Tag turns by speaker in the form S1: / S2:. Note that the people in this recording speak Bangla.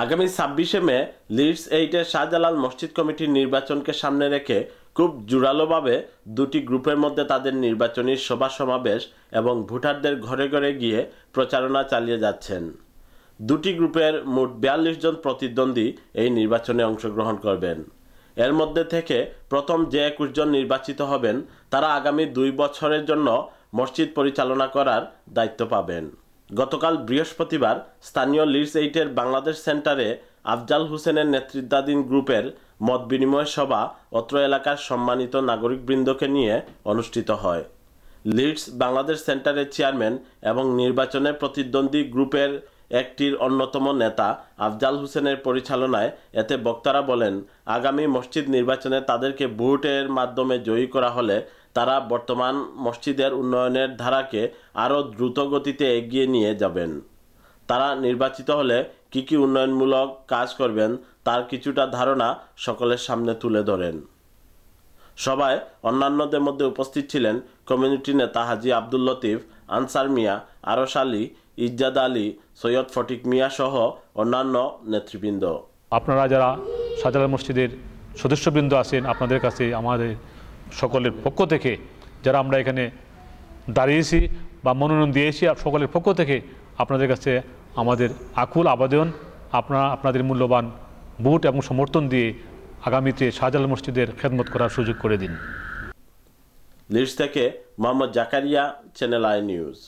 S1: আগামী ২৬শে মে লিডস 8-এর শাহজালাল মসজিদ কমিটির নির্বাচনকে সামনে রেখে খুব জোরালোভাবে দুটি গ্রুপের মধ্যে তাদের নির্বাচনী সভা সমাবেশ এবং ভোটারদের ঘরে ঘরে গিয়ে প্রচারণা চালিয়ে যাচ্ছেন। দুটি গ্রুপের মোট ৪২ জন প্রতিদ্বন্দ্বী এই নির্বাচনে অংশগ্রহণ করবেন। এর মধ্যে থেকে প্রথম যে ২১ জন নির্বাচিত হবেন তারা আগামী ২ বছরের জন্য মসজিদ পরিচালনা করার দায়িত্ব পাবেন। গতকাল বৃহস্পতিবার স্থানীয় লিডস 8-এর বাংলাদেশ সেন্টারে আফজাল হোসেনের নেতৃত্বাধীন গ্রুপের মত বিনিময় সভা অত্র এলাকার সম্মানিত নাগরিকবৃন্দকে নিয়ে অনুষ্ঠিত হয়। লিডস বাংলাদেশ সেন্টারের চেয়ারম্যান এবং নির্বাচনে প্রতিদ্বন্দ্বী গ্রুপের একটির অন্যতম নেতা আফজাল হোসেনের পরিচালনায় এতে বক্তারা বলেন, আগামী মসজিদ নির্বাচনে তাদেরকে ভোটের মাধ্যমে জয়ী করা হলে তারা বর্তমান মসজিদের উন্নয়নের ধারাকে আরও দ্রুত গতিতে এগিয়ে নিয়ে যাবেন। তারা নির্বাচিত হলে কী কী উন্নয়নমূলক কাজ করবেন তার কিছুটা ধারণা সকলের সামনে তুলে ধরেন। সভায় অন্যান্যদের মধ্যে উপস্থিত ছিলেন কমিউনিটি নেতা হাজী আব্দুল লতিফ, আনসার মিয়া, আরশ আলী, ইজ্জাদ আলী, সৈয়দ ফটিক মিয়া সহ অন্যান্য নেতৃবৃন্দ।
S2: আপনারা যারা শাহজালাল মসজিদের সদস্যবৃন্দ আছেন, আপনাদের কাছে আমাদের সকলের পক্ষ থেকে যারা আমরা এখানে দাঁড়িয়েছি বা মনোনয়ন দিয়েছি, সকলের পক্ষ থেকে আপনাদের কাছে আমাদের আকুল আবেদন, আপনাদের মূল্যবান ভোট এবং সমর্থন দিয়ে আগামীতে শাহজালাল মসজিদের খেদমত করার সুযোগ করে দিন।
S1: লিডস থেকে Mohammad Zakaria, channel I news.